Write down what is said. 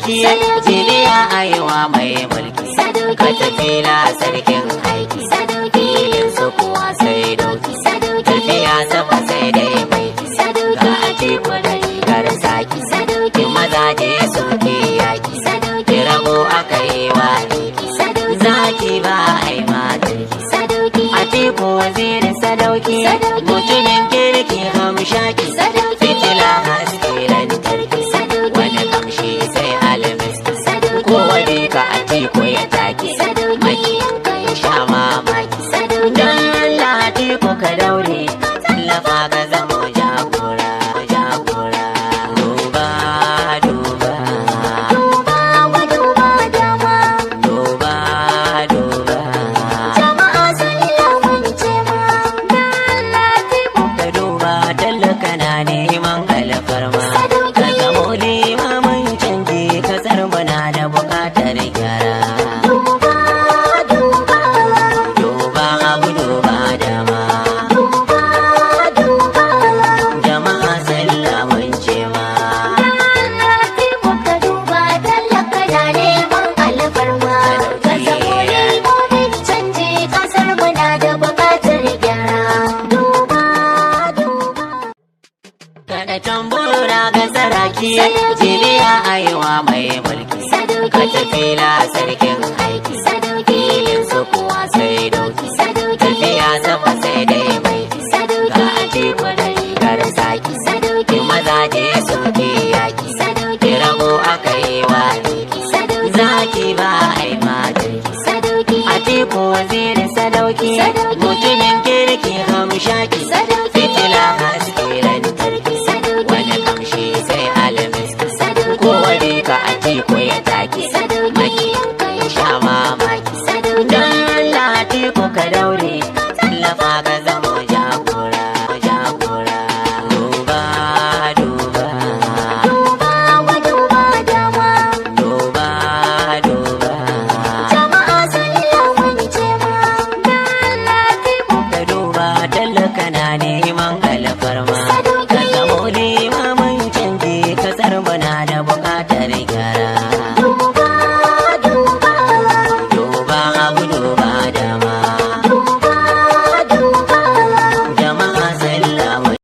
saraki jiniya aiwa mai mulki ka tafila sarkin aiki filin su kuwa sai dauki tafiya sama sai dai mai ga atiku da rigar saki ki mazaje suke yaki ki rago aka yi wa zaki ba ai matarki atiku wazirin sadauki mutumin kirki hamshaki fitila haske lantarki wani kamshi sai almiski ko wani ka atiku ya taki makiyanka ya sha mamaki don Allah atiku ka daure tallafa ka zamo jagora duba duba jama'a sun lamunce ma da Allah atiku ka duba tallaka na neman alfarma ka zamo limamin canji kasar muna da bukatar gyara duba abu duba dama jama'a sun lamunce ma kada tambura ga saraki jiniya aiwa mai mulki ka tafila sarkin aiki filin su kuwa sai dauki tafiya sama sai dai mai ga atiku da rigar saki ki mazaje suke yaki ki rago aka yi wa zaki ba ai matarki atiku wazirin sadauki mutumin kirki hamshaki fitila haske lantarki wani kamshi sai almiski ko wani ka atiku ya taki